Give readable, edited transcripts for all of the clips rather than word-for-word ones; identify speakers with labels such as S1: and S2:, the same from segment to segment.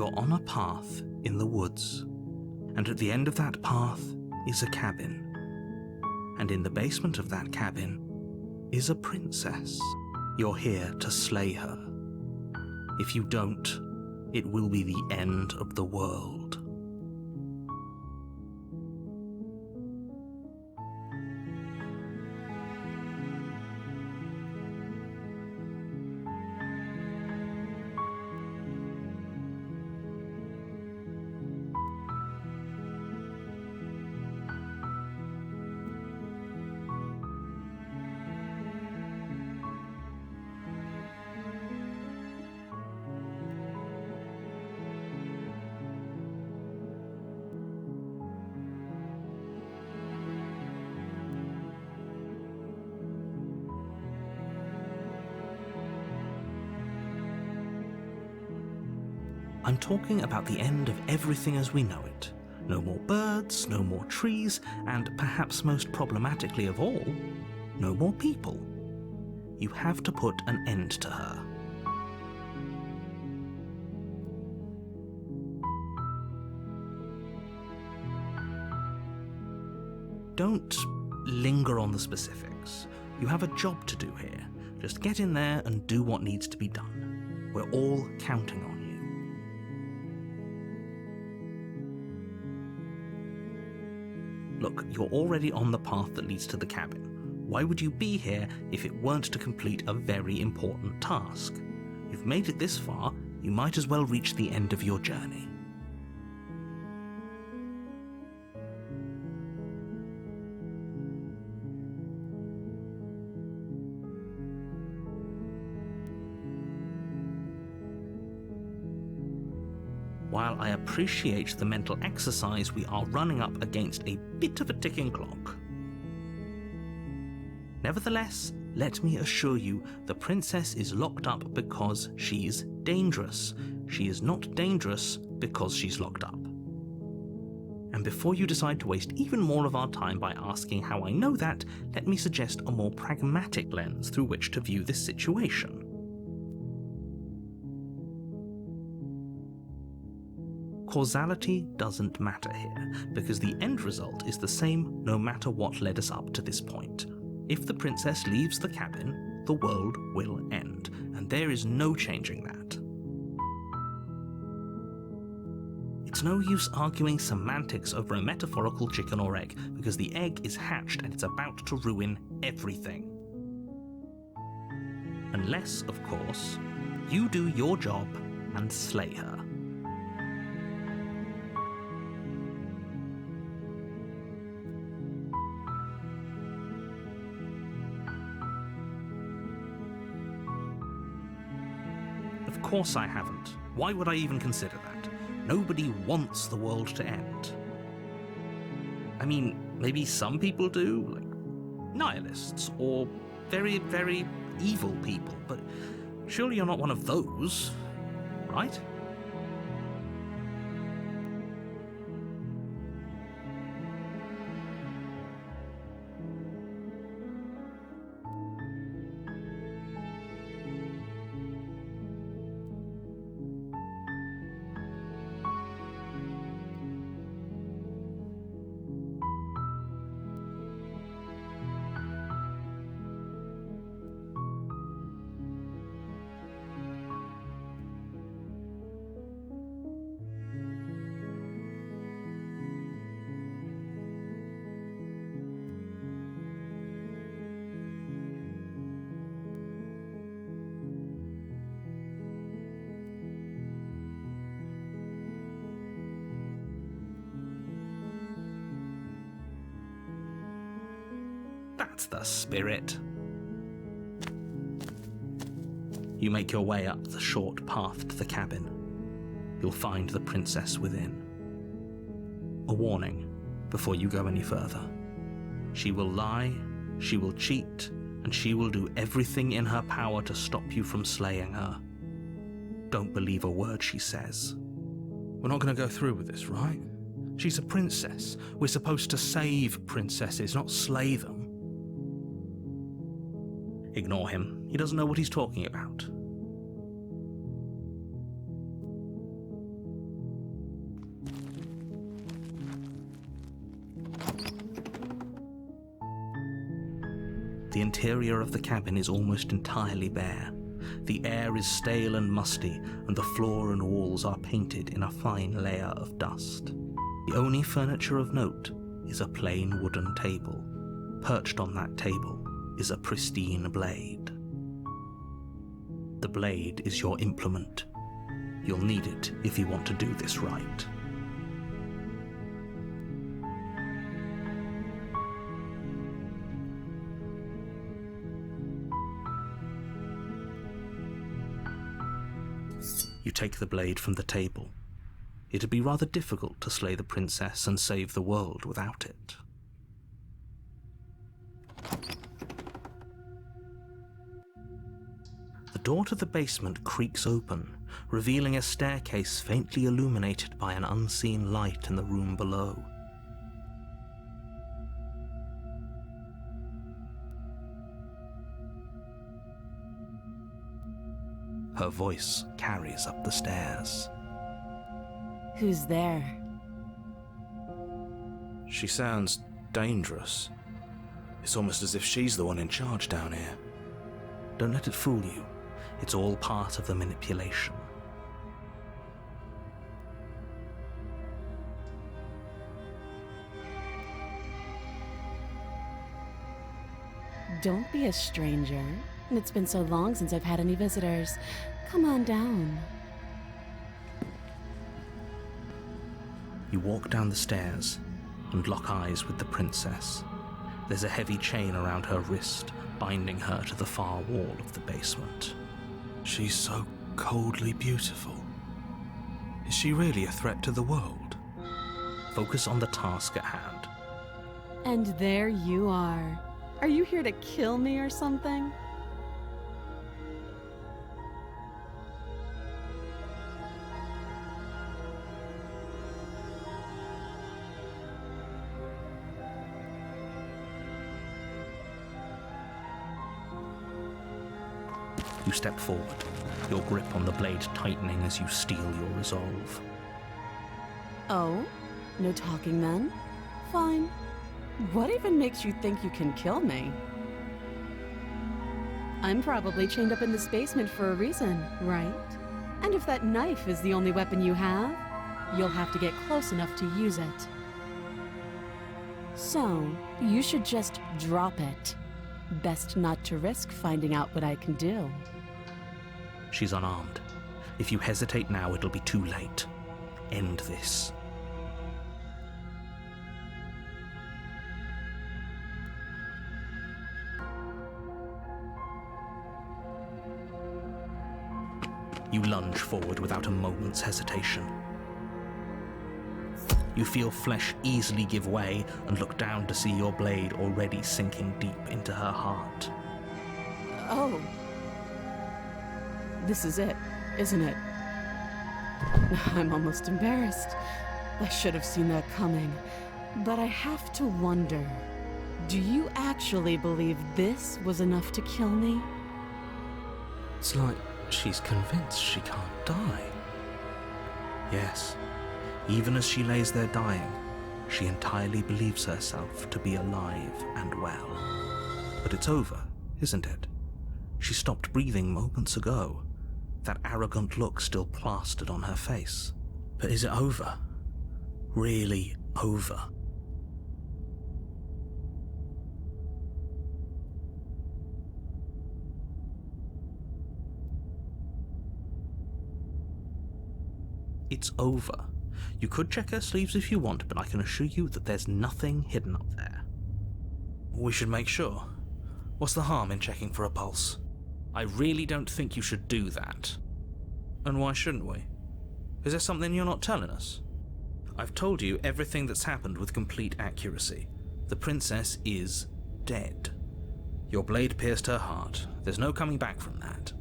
S1: you're on a path in the woods, and at the end of that path is a cabin. And in the basement of that cabin is a princess. You're here to slay her. If you don't, it will be the end of the world. I'm talking about the end of everything as we know it. No more birds, no more trees, and perhaps most problematically of all, no more people. You have to put an end to her. Don't linger on the specifics. You have a job to do here. Just get in there and do what needs to be done. We're all counting on you. Look, you're already on the path that leads to the cabin. Why would you be here if it weren't to complete a very important task? You've made it this far, you might as well reach the end of your journey. While I appreciate the mental exercise, we are running up against a bit of a ticking clock. Nevertheless, let me assure you, the princess is locked up because she's dangerous. She is not dangerous because she's locked up. And before you decide to waste even more of our time by asking how I know that, let me suggest a more pragmatic lens through which to view this situation. Causality doesn't matter here, because the end result is the same no matter what led us up to this point. If the princess leaves the cabin, the world will end, and there is no changing that. It's no use arguing semantics over a metaphorical chicken or egg, because the egg is hatched and it's about to ruin everything. Unless, of course, you do your job and slay her. Of course I haven't. Why would I even consider that? Nobody wants the world to end. I mean, maybe some people do, like nihilists, or very, very evil people, but surely you're not one of those, right? That's the spirit. You make your way up the short path to the cabin. You'll find the princess within. A warning before you go any further. She will lie, she will cheat, and she will do everything in her power to stop you from slaying her. Don't believe a word she says. We're not going to go through with this, right? She's a princess. We're supposed to save princesses, not slay them. Ignore him. He doesn't know what he's talking about. interior of the cabin is almost entirely bare. The air is stale and musty, and the floor and walls are painted in a fine layer of dust. The only furniture of note is a plain wooden table. Perched on that table is a pristine blade. The blade is your implement. You'll need it if you want to do this right. You take the blade from the table. It'd be rather difficult to slay the princess and save the world without it. The door to the basement creaks open, revealing a staircase faintly illuminated by an unseen light in the room below. Her voice carries up the stairs.
S2: Who's there?
S1: She sounds dangerous. It's almost as if she's the one in charge down here. Don't let it fool you. It's all part of the manipulation.
S2: Don't be a stranger. It's been so long since I've had any visitors. Come on down.
S1: You walk down the stairs and lock eyes with the princess. There's a heavy chain around her wrist, binding her to the far wall of the basement. She's so coldly beautiful. Is she really a threat to the world? Focus on the task at hand.
S2: And there you are. Are you here to kill me or something?
S1: You step forward, your grip on the blade tightening as you steel your resolve.
S2: Oh? No talking then? Fine. What even makes you think you can kill me? I'm probably chained up in this basement for a reason, right? And if that knife is the only weapon you have, you'll have to get close enough to use it. So, you should just drop it. Best not to risk finding out what I can do.
S1: She's unarmed. If you hesitate now, it'll be too late. End this. You lunge forward without a moment's hesitation. You feel flesh easily give way and look down to see your blade already sinking deep into her heart.
S2: Oh. This is it, isn't it? I'm almost embarrassed. I should have seen that coming. But I have to wonder, do you actually believe this was enough to kill me?
S1: It's like she's convinced she can't die. Yes, even as she lays there dying, she entirely believes herself to be alive and well. But it's over, isn't it? She stopped breathing moments ago, that arrogant look still plastered on her face. But is it over? Really over? It's over. You could check her sleeves if you want, but I can assure you that there's nothing hidden up there. We should make sure. What's the harm in checking for a pulse? I really don't think you should do that. And why shouldn't we? Is there something you're not telling us? I've told you everything that's happened with complete accuracy. The princess is dead. Your blade pierced her heart. There's no coming back from that.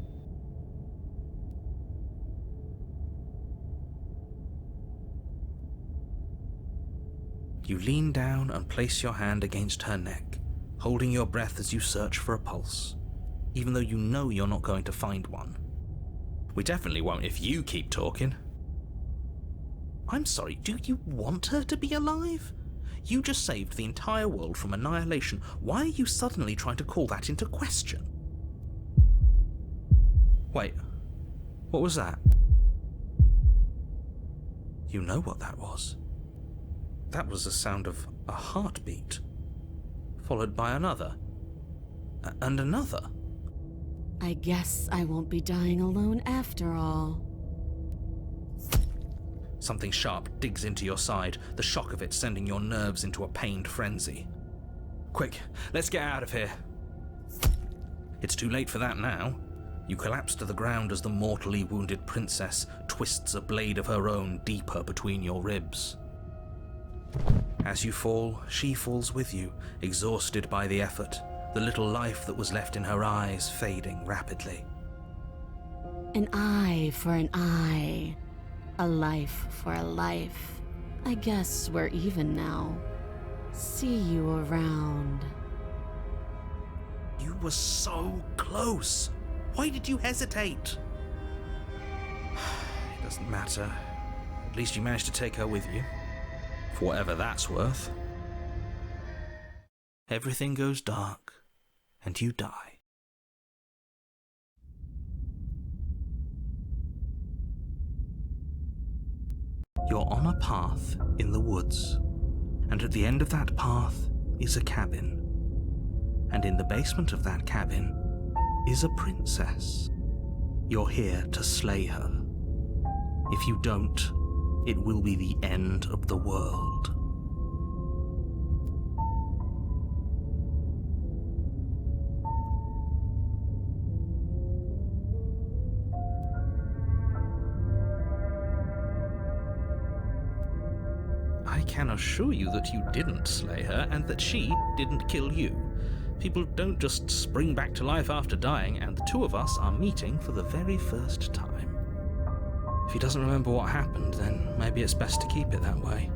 S1: You lean down and place your hand against her neck, holding your breath as you search for a pulse, even though you know you're not going to find one. We definitely won't if you keep talking. I'm sorry, do you want her to be alive? You just saved the entire world from annihilation. Why are you suddenly trying to call that into question? Wait, what was that? You know what that was. That was the sound of a heartbeat, followed by another, and another.
S2: I guess I won't be dying alone after all.
S1: Something sharp digs into your side, the shock of it sending your nerves into a pained frenzy. Quick, let's get out of here. It's too late for that now. You collapse to the ground as the mortally wounded princess twists a blade of her own deeper between your ribs. As you fall, she falls with you, exhausted by the effort, the little life that was left in her eyes fading rapidly.
S2: An eye for an eye. A life for a life. I guess we're even now. See you around.
S1: You were so close. Why did you hesitate? It doesn't matter. At least you managed to take her with you. For whatever that's worth. Everything goes dark, and you die. You're on a path in the woods, and at the end of that path is a cabin. And in the basement of that cabin is a princess. You're here to slay her. If you don't, it will be the end of the world. I can assure you that you didn't slay her and that she didn't kill you. People don't just spring back to life after dying, and the two of us are meeting for the very first time. If he doesn't remember what happened, then maybe it's best to keep it that way.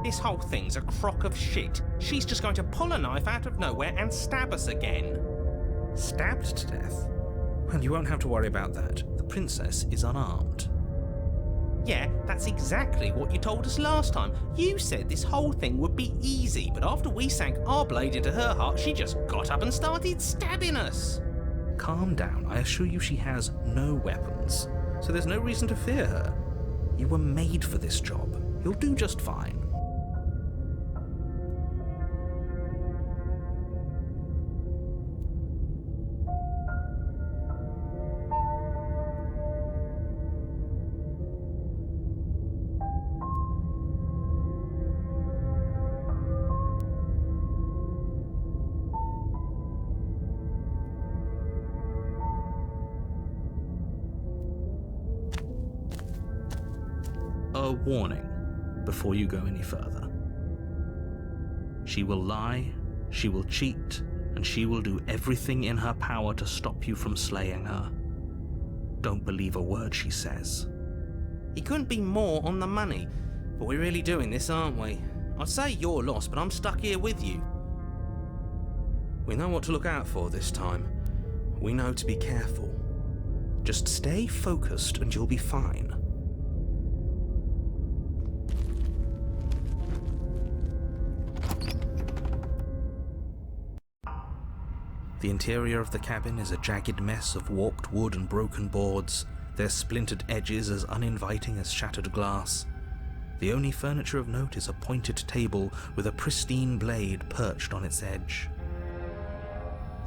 S3: This whole thing's a crock of shit. She's just going to pull a knife out of nowhere and stab us again.
S1: Stabbed to death? Well, you won't have to worry about that. The princess is unarmed.
S3: Yeah, that's exactly what you told us last time. You said this whole thing would be easy, but after we sank our blade into her heart, she just got up and started stabbing us.
S1: Calm down. I assure you she has no weapons, so there's no reason to fear her. You were made for this job. You'll do just fine. A warning before you go any further. She will lie, she will cheat, and she will do everything in her power to stop you from slaying her. Don't believe a word she says.
S3: He couldn't be more on the money, but we're really doing this, aren't we? I'd say you're lost, but I'm stuck here with you.
S1: We know what to look out for this time. We know to be careful. Just stay focused and you'll be fine. The interior of the cabin is a jagged mess of warped wood and broken boards, their splintered edges as uninviting as shattered glass. The only furniture of note is a pointed table with a pristine blade perched on its edge.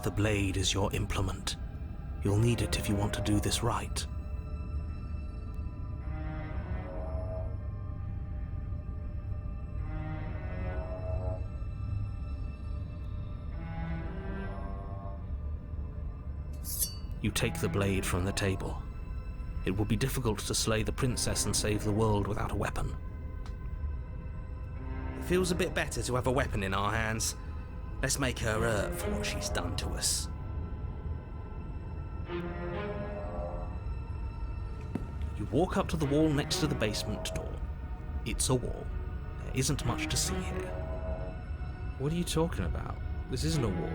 S1: The blade is your implement. You'll need it if you want to do this right. You take the blade from the table. It will be difficult to slay the princess and save the world without a weapon.
S3: It feels a bit better to have a weapon in our hands. Let's make her hurt for what she's done to us.
S1: You walk up to the wall next to the basement door. It's a wall. There isn't much to see here. What are you talking about? This isn't a wall.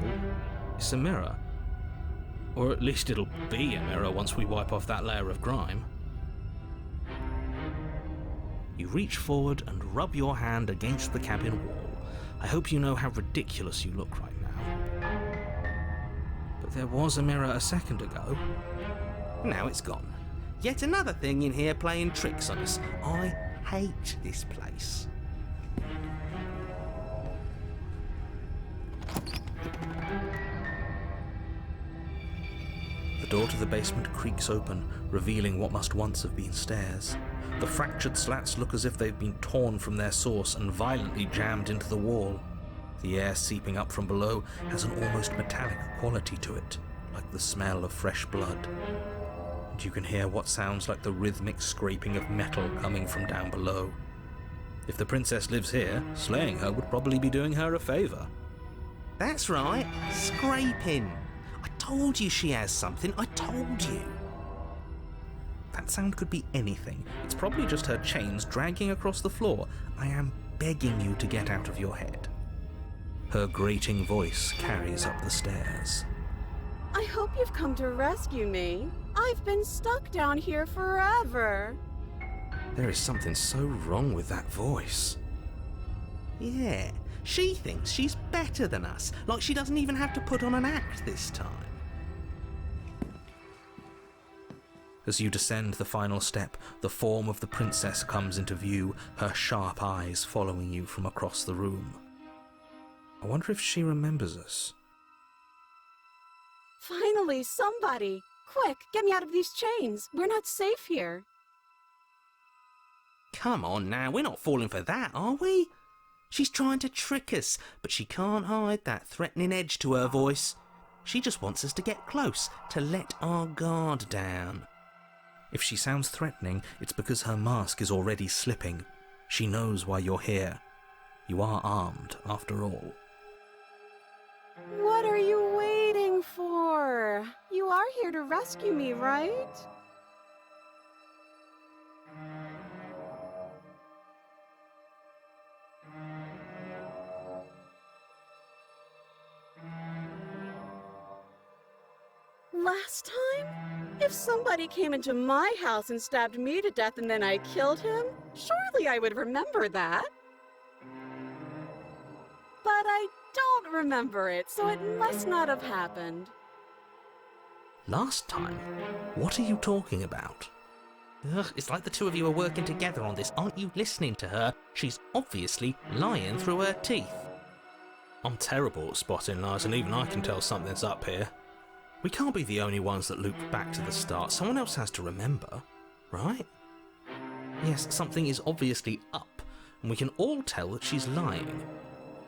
S1: It's a mirror. Or at least it'll be a mirror once we wipe off that layer of grime. You reach forward and rub your hand against the cabin wall. I hope you know how ridiculous you look right now. But there was a mirror a second ago.
S3: Now it's gone. Yet another thing in here playing tricks on us. I hate this place.
S1: The door to the basement creaks open, revealing what must once have been stairs. The fractured slats look as if they've been torn from their source and violently jammed into the wall. The air seeping up from below has an almost metallic quality to it, like the smell of fresh blood. And you can hear what sounds like the rhythmic scraping of metal coming from down below. If the princess lives here, slaying her would probably be doing her a favour.
S3: That's right, scraping. I told you she has something, I told you.
S1: That sound could be anything. It's probably just her chains dragging across the floor. I am begging you to get out of your head. Her grating voice carries up the stairs.
S2: I hope you've come to rescue me. I've been stuck down here forever.
S1: There is something so wrong with that voice.
S3: Yeah, she thinks she's better than us, like she doesn't even have to put on an act this time.
S1: As you descend the final step, the form of the princess comes into view, her sharp eyes following you from across the room. I wonder if she remembers us.
S2: Finally, somebody! Quick, get me out of these chains. We're not safe here.
S3: Come on now, we're not falling for that, are we? She's trying to trick us, but she can't hide that threatening edge to her voice. She just wants us to get close, to let our guard down.
S1: If she sounds threatening, it's because her mask is already slipping. She knows why you're here. You are armed, after all.
S2: What are you waiting for? You are here to rescue me, right? Last time? If somebody came into my house and stabbed me to death and then I killed him, surely I would remember that. But I don't remember it, so it must not have happened.
S1: Last time? What are you talking about?
S3: Ugh, it's like the two of you are working together on this. Aren't you listening to her? She's obviously lying through her teeth.
S1: I'm terrible at spotting lies, and even I can tell something's up here. We can't be the only ones that loop back to the start. Someone else has to remember, right? Yes, something is obviously up, and we can all tell that she's lying.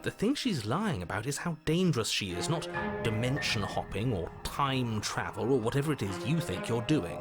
S1: The thing she's lying about is how dangerous she is, not dimension hopping or time travel or whatever it is you think you're doing.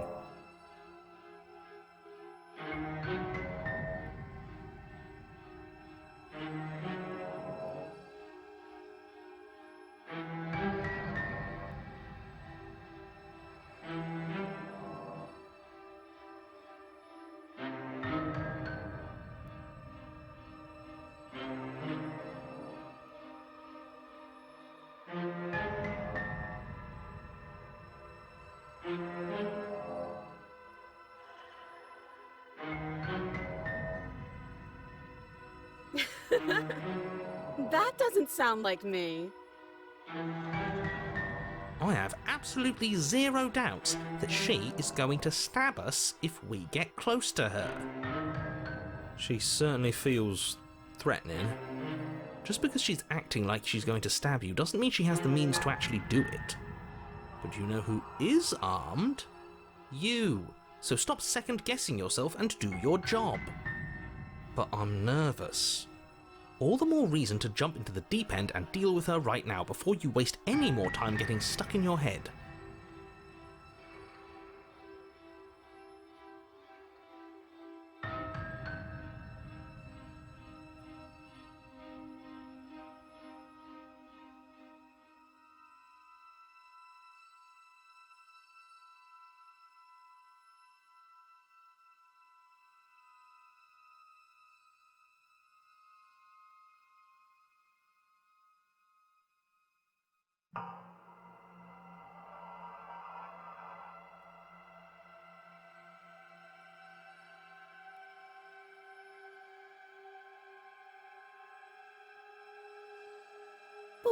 S2: That doesn't sound like me.
S3: I have absolutely zero doubts that she is going to stab us if we get close to her.
S1: She certainly feels threatening. Just because she's acting like she's going to stab you doesn't mean she has the means to actually do it. But you know who is armed?
S3: You. So stop second-guessing yourself and do your job.
S1: But I'm nervous.
S3: All the more reason to jump into the deep end and deal with her right now before you waste any more time getting stuck in your head.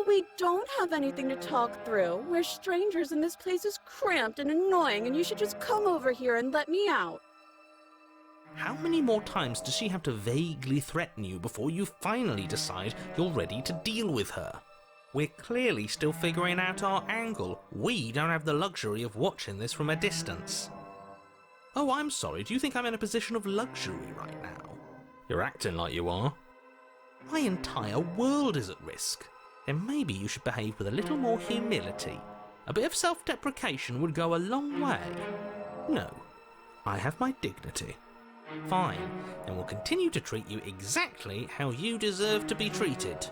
S2: But we don't have anything to talk through. We're strangers and this place is cramped and annoying and you should just come over here and let me out.
S3: How many more times does she have to vaguely threaten you before you finally decide you're ready to deal with her? We're clearly still figuring out our angle. We don't have the luxury of watching this from a distance. Oh, I'm sorry, do you think I'm in a position of luxury right now? You're acting like you are. My entire world is at risk. Then maybe you should behave with a little more humility. A bit of self-deprecation would go a long way. No, I have my dignity. Fine, and we'll continue to treat you exactly how you deserve to be treated.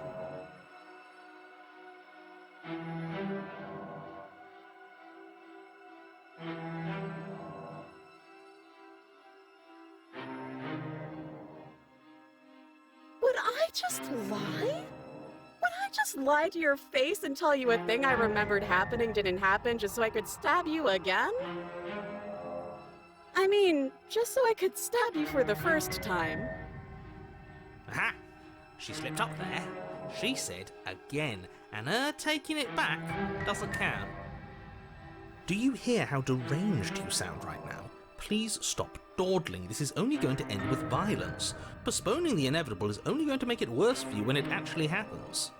S2: Would I just lie? Would I just lie to your face and tell you a thing I remembered happening didn't happen just so I could stab you again? I mean, just so I could stab you for the first time.
S3: Aha! She slipped up there. She said again, and her taking it back doesn't count. Do you hear how deranged you sound right now? Please stop dawdling. This is only going to end with violence. Postponing the inevitable is only going to make it worse for you when it actually happens.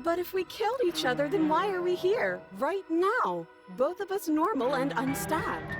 S2: But if we killed each other, then why are we here, right now? Both of us normal and unstabbed.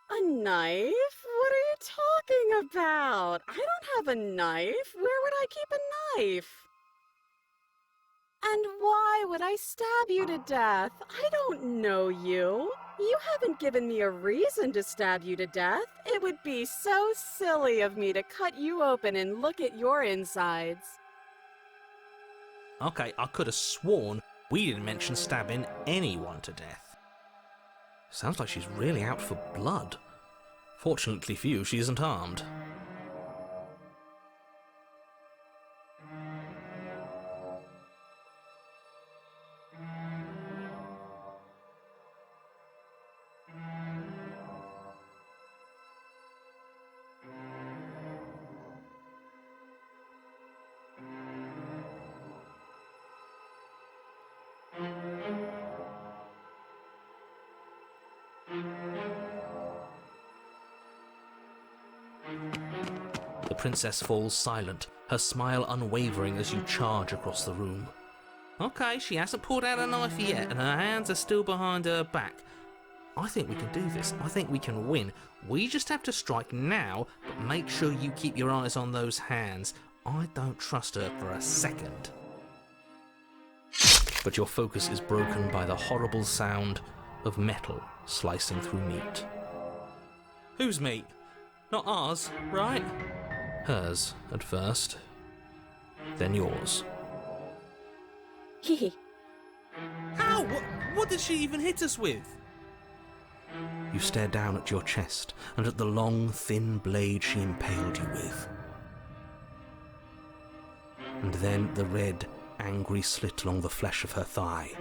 S2: A knife? What are you talking about? I don't have a knife. Where would I keep a knife? And why would I stab you to death? I don't know you. You haven't given me a reason to stab you to death. It would be so silly of me to cut you open and look at your insides.
S3: Okay, I could have sworn we didn't mention stabbing anyone to death. Sounds like she's really out for blood. Fortunately for you, she isn't armed. The princess falls silent, her smile unwavering as you charge across the room. Okay, she hasn't pulled out a knife yet, and her hands are still behind her back. I think we can do this. I think we can win. We just have to strike now, but make sure you keep your eyes on those hands. I don't trust her for a second. But your focus is broken by the horrible sound of metal slicing through meat. Whose meat? Not ours, right? Hers, at first. Then yours.
S2: Hee.
S3: How? What did she even hit us with?
S1: You stare down at your chest and at the long, thin blade she impaled you with. And then the red, angry slit along the flesh of her thigh,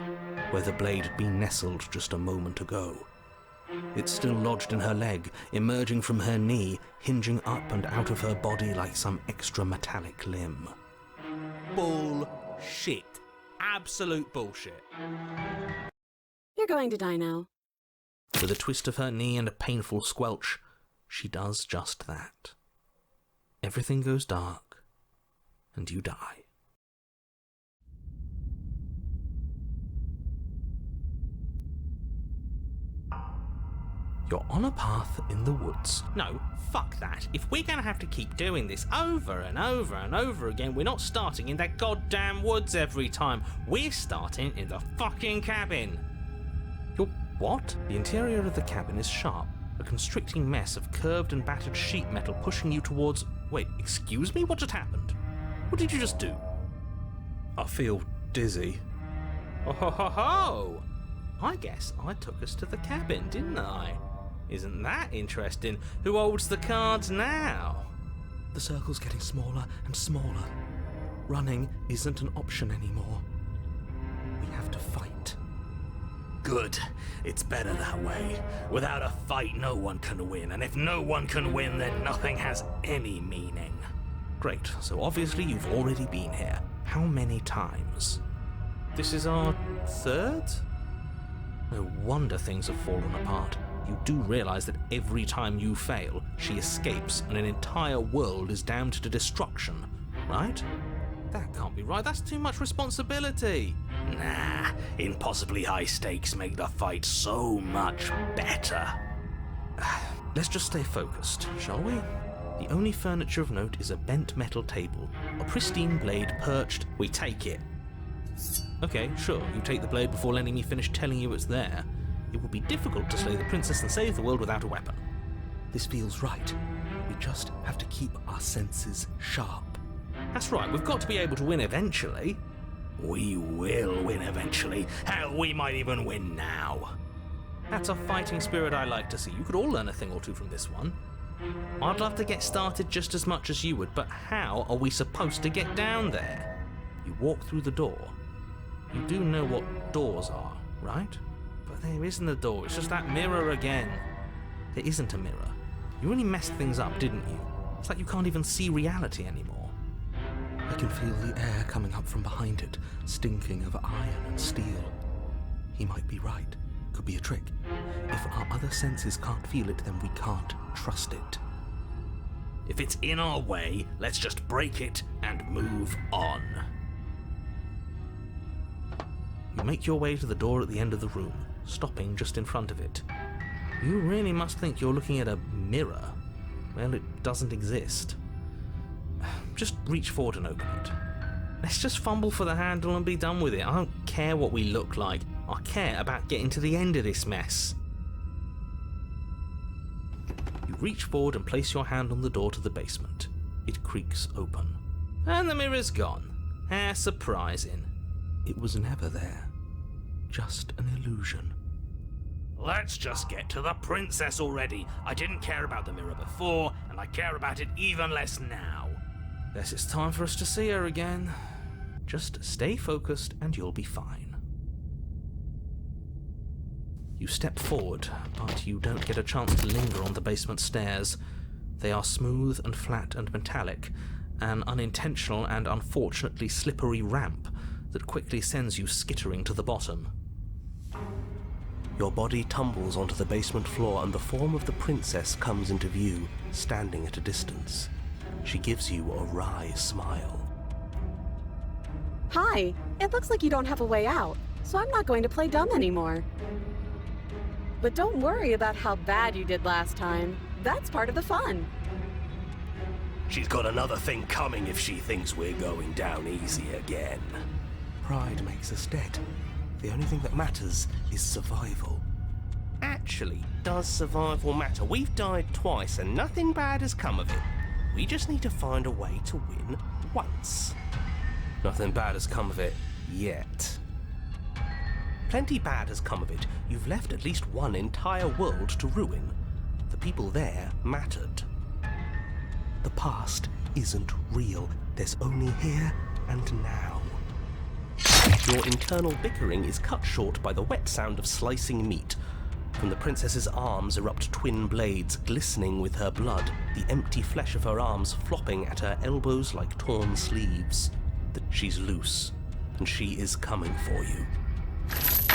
S1: where the blade had been nestled just a moment ago. It's still lodged in her leg, emerging from her knee, hinging up and out of her body like some extra metallic limb.
S3: Bullshit. Absolute bullshit.
S2: You're going to die now.
S1: With a twist of her knee and a painful squelch, she does just that. Everything goes dark, and you die. You're on a path in the woods.
S3: No, fuck that. If we're gonna have to keep doing this over and over and over again, we're not starting in that goddamn woods every time. We're starting in the fucking cabin.
S1: You're what? The interior of the cabin is sharp, a constricting mess of curved and battered sheet metal pushing you towards... Wait, excuse me? What just happened? What did you just do? I feel dizzy.
S3: Oh ho ho ho! I guess I took us to the cabin, didn't I? Isn't that interesting? Who holds the cards now?
S1: The circle's getting smaller and smaller. Running isn't an option anymore. We have to fight.
S4: Good. It's better that way. Without a fight, no one can win, and if no one can win, then nothing has any meaning.
S1: Great, so obviously you've already been here. How many times?
S3: This is our third?
S1: No wonder things have fallen apart. You do realise that every time you fail, she escapes and an entire world is damned to destruction, right?
S3: That can't be right. That's too much responsibility.
S4: Nah, impossibly high stakes make the fight so much better.
S1: Let's just stay focused, shall we? The only furniture of note is a bent metal table, a pristine blade perched.
S3: We take it.
S1: Okay, sure, you take the blade before letting me finish telling you it's there. It would be difficult to slay the princess and save the world without a weapon. This feels right. We just have to keep our senses sharp.
S3: That's right, we've got to be able to win eventually.
S4: We will win eventually. Hell, we might even win now.
S3: That's a fighting spirit I like to see. You could all learn a thing or two from this one. I'd love to get started just as much as you would, but how are we supposed to get down there?
S1: You walk through the door. You do know what doors are, right?
S3: But there isn't a door, it's just that mirror again.
S1: There isn't a mirror. You really messed things up, didn't you? It's like you can't even see reality anymore. I can feel the air coming up from behind it, stinking of iron and steel. He might be right. Could be a trick. If our other senses can't feel it, then we can't trust it.
S4: If it's in our way, let's just break it and move on.
S1: You make your way to the door at the end of the room, stopping just in front of it. You really must think you're looking at a mirror. Well, it doesn't exist. Just reach forward and open it.
S3: Let's just fumble for the handle and be done with it. I don't care what we look like. I care about getting to the end of this mess.
S1: You reach forward and place your hand on the door to the basement. It creaks open.
S3: And the mirror's gone. How surprising.
S1: It was never there. Just an illusion.
S4: Let's just get to the princess already. I didn't care about the mirror before, and I care about it even less now.
S3: Guess it's time for us to see her again.
S1: Just stay focused and you'll be fine. You step forward, but you don't get a chance to linger on the basement stairs. They are smooth and flat and metallic, an unintentional and unfortunately slippery ramp that quickly sends you skittering to the bottom. Your body tumbles onto the basement floor and the form of the princess comes into view, standing at a distance. She gives you a wry smile.
S2: Hi, it looks like you don't have a way out, so I'm not going to play dumb anymore. But don't worry about how bad you did last time. That's part of the fun.
S4: She's got another thing coming if she thinks we're going down easy again.
S1: Pride makes us dead. The only thing that matters is survival.
S3: Actually, does survival matter? We've died twice and nothing bad has come of it. We just need to find a way to win once.
S1: Nothing bad has come of it yet.
S3: Plenty bad has come of it. You've left at least one entire world to ruin. The people there mattered.
S1: The past isn't real. There's only here and now.
S3: Your internal bickering is cut short by the wet sound of slicing meat. From the princess's arms erupt twin blades glistening with her blood, the empty flesh of her arms flopping at her elbows like torn sleeves.
S1: She's loose, and she is coming for you.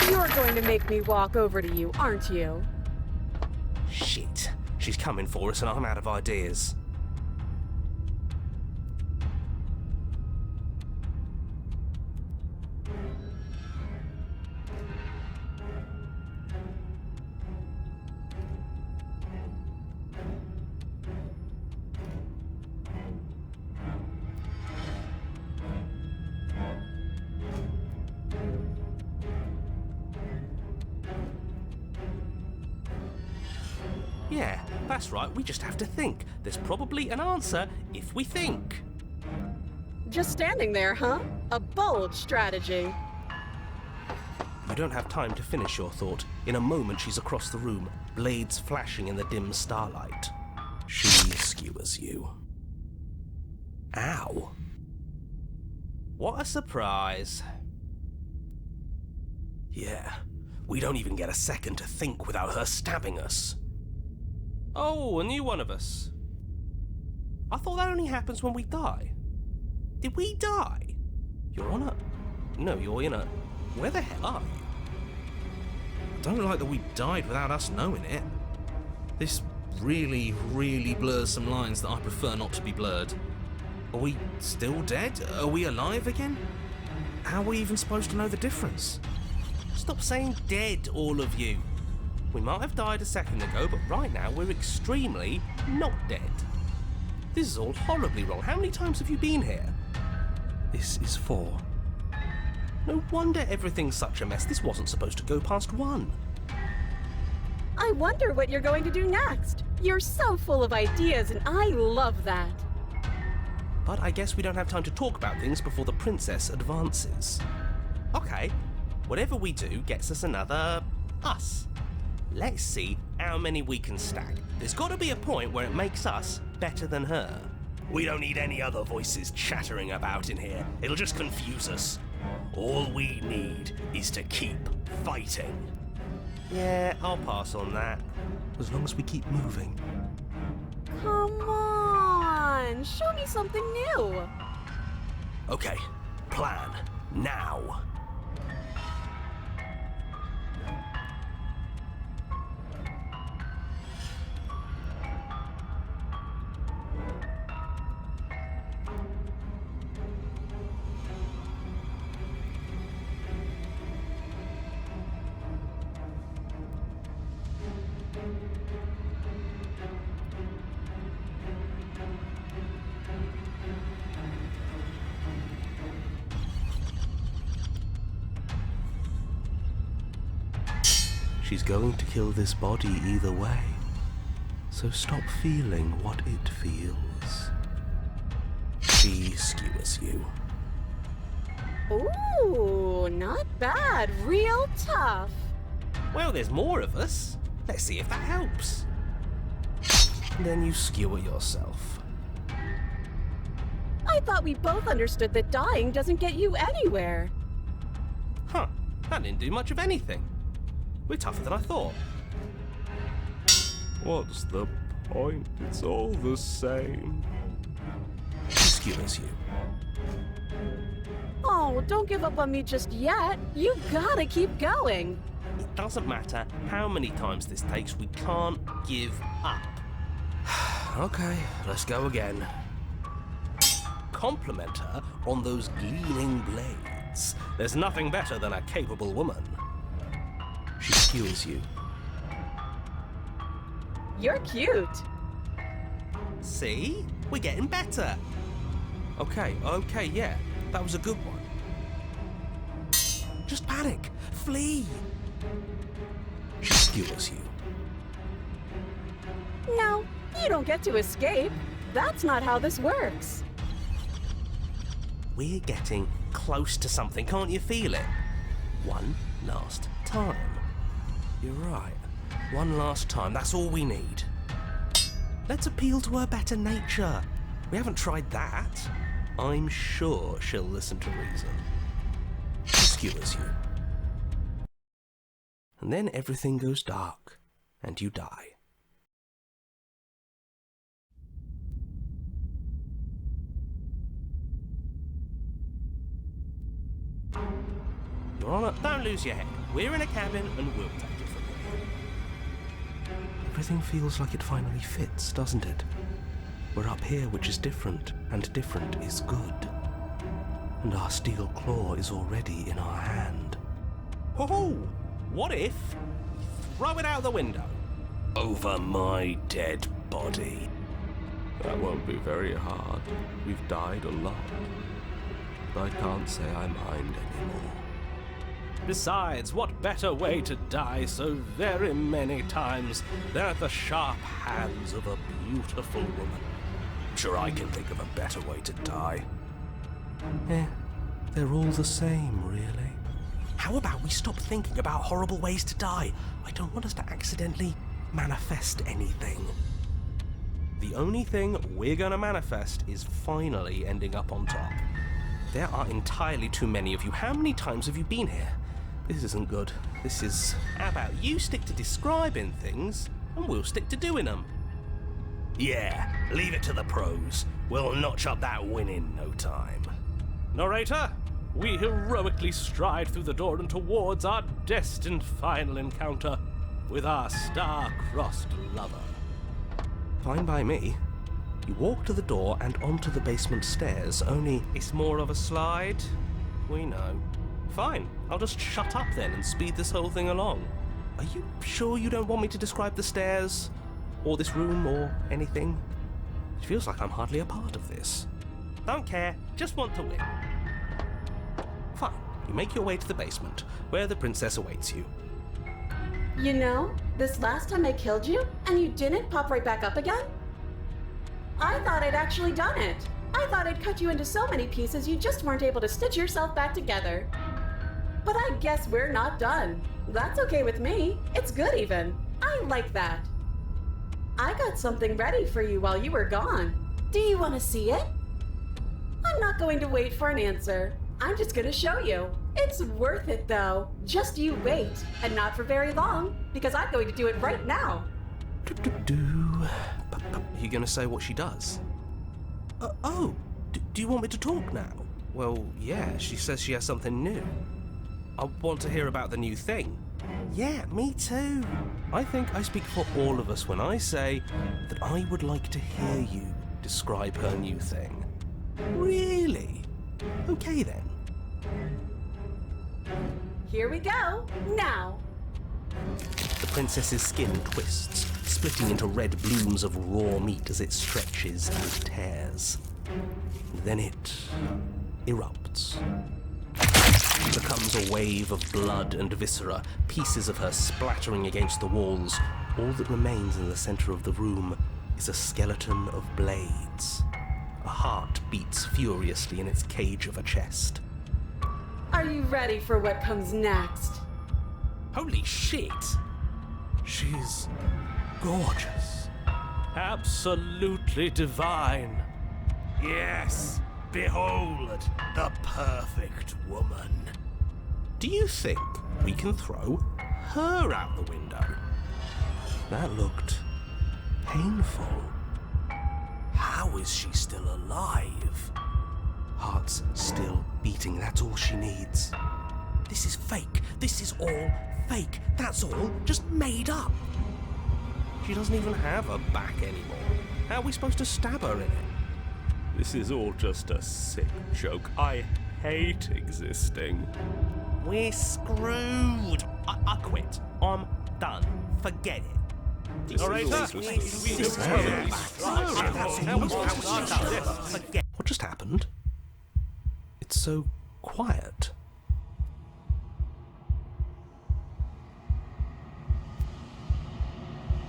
S2: You're going to make me walk over to you, aren't you?
S3: Shit. She's coming for us and I'm out of ideas. Yeah, that's right, we just have to think. There's probably an answer if we think.
S2: Just standing there, huh? A bold strategy.
S3: You don't have time to finish your thought. In a moment, she's across the room, blades flashing in the dim starlight. She skewers you. Ow. What a surprise. Yeah, we don't even get a second to think without her stabbing us. Oh, a new one of us. I thought that only happens when we die. Did we die? You're on a... No, you're in a... Where the hell are you? I don't like that we died without us knowing it. This really, really blurs some lines that I prefer not to be blurred. Are we still dead? Are we alive again? How are we even supposed to know the difference? Stop saying dead, all of you. We might have died a second ago, but right now we're extremely not dead. This is all horribly wrong. How many times have you been here?
S1: This is 4.
S3: No wonder everything's such a mess. This wasn't supposed to go past 1.
S2: I wonder what you're going to do next. You're so full of ideas, and I love that.
S3: But I guess we don't have time to talk about things before the princess advances. Okay, whatever we do gets us another us. Let's see how many we can stack. There's got to be a point where it makes us better than her. We don't need any other voices chattering about in here. It'll just confuse us. All we need is to keep fighting. Yeah, I'll pass on that. As long as we keep moving.
S2: Come on, show me something new.
S3: Okay, plan now. She's going to kill this body either way, so stop feeling what it feels. She skewers you.
S2: Ooh, not bad. Real tough.
S3: Well, there's more of us. Let's see if that helps. Then you skewer yourself.
S2: I thought we both understood that dying doesn't get you anywhere.
S3: Huh, that didn't do much of anything. We're tougher than I thought. What's the point? It's all the same. She skewers you.
S2: Oh, don't give up on me just yet. You gotta keep going.
S3: It doesn't matter how many times this takes, we can't give up. Okay, let's go again. Compliment her on those gleaming blades. There's nothing better than a capable woman. She skewers you.
S2: You're cute.
S3: See? We're getting better. Okay, yeah. That was a good one. Just panic. Flee. She skewers you.
S2: No, you don't get to escape. That's not how this works.
S3: We're getting close to something. Can't you feel it? One last time. You're right. One last time. That's all we need. Let's appeal to her better nature. We haven't tried that. I'm sure she'll listen to reason. She skewers you. And then everything goes dark, and you die. You're on it. Don't lose your head. We're in a cabin, and we'll take it from here. Everything feels like it finally fits, doesn't it? We're up here, which is different, and different is good. And our steel claw is already in our hand. Oh, what if we throw it out the window? Over my dead body. That won't be very hard. We've died a lot. But I can't say I mind anymore. Besides, what better way to die so very many times than at the sharp hands of a beautiful woman?
S4: I'm sure I can think of a better way to die.
S3: They're all the same, really.
S4: How about we stop thinking about horrible ways to die? I don't want us to accidentally manifest anything.
S3: The only thing we're gonna manifest is finally ending up on top. There are entirely too many of you. How many times have you been here? This isn't good. This is... How about you stick to describing things, and we'll stick to doing them?
S4: Yeah, leave it to the pros. We'll notch up that win in no time.
S3: Narrator, we heroically stride through the door and towards our destined final encounter with our star-crossed lover. Fine by me. You walk to the door and onto the basement stairs, only it's more of a slide. We know. Fine, I'll just shut up then and speed this whole thing along. Are you sure you don't want me to describe the stairs? Or this room, or anything? It feels like I'm hardly a part of this. Don't care, just want to win. Fine, you make your way to the basement, where the princess awaits you.
S2: You know, this last time I killed you, and you didn't pop right back up again? I thought I'd actually done it. I thought I'd cut you into so many pieces you just weren't able to stitch yourself back together. But I guess we're not done. That's okay with me. It's good even. I like that. I got something ready for you while you were gone. Do you want to see it? I'm not going to wait for an answer. I'm just going to show you. It's worth it though. Just you wait, and not for very long, because I'm going to do it right now.
S3: Are you going to say what she does? Do you want me to talk now? Well, yeah, she says she has something new. I want to hear about the new thing. Yeah, me too. I think I speak for all of us when I say that I would like to hear you describe her new thing. Really? Okay then.
S2: Here we go, now.
S3: The princess's skin twists, splitting into red blooms of raw meat as it stretches and tears. Then it erupts. It becomes a wave of blood and viscera, pieces of her splattering against the walls. All that remains in the center of the room is a skeleton of blades. A heart beats furiously in its cage of a chest.
S2: Are you ready for what comes next?
S3: Holy shit! She's gorgeous. Absolutely divine.
S4: Yes, behold, the perfect woman.
S3: Do you think we can throw her out the window? That looked painful.
S4: How is she still alive?
S3: Heart's still beating, that's all she needs.
S4: This is fake. This is all fake. That's all just made up.
S3: She doesn't even have a back anymore. How are we supposed to stab her in it? This is all just a sick joke. I hate existing. We're screwed. I quit. I'm done. Forget it. What just happened? It's so quiet.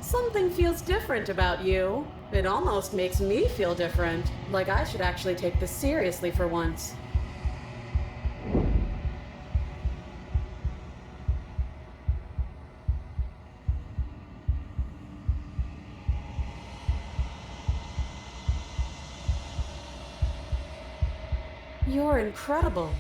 S2: Something feels different about you. It almost makes me feel different, like I should actually take this seriously for once. You're incredible.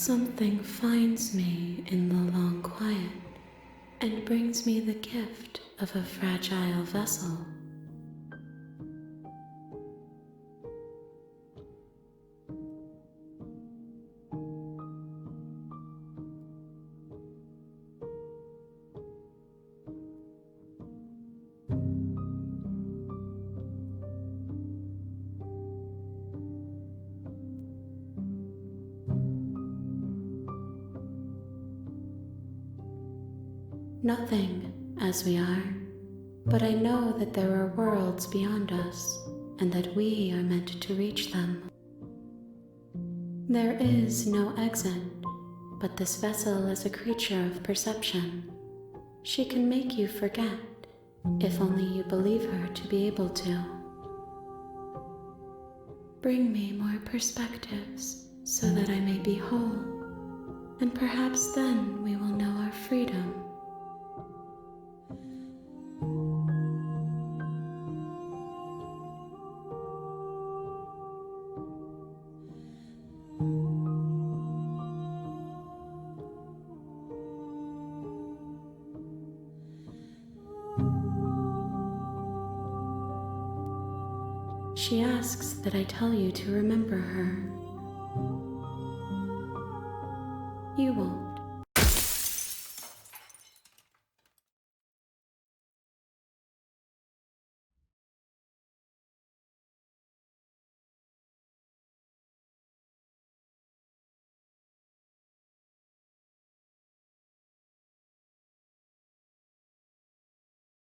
S5: Something finds me in the long quiet and brings me the gift of a fragile vessel. Nothing, as we are, but I know that there are worlds beyond us, and that we are meant to reach them. There is no exit, but this vessel is a creature of perception. She can make you forget, if only you believe her to be able to. Bring me more perspectives, so that I may be whole, and perhaps then we will know our freedom. She asks that I tell you to remember her. You won't.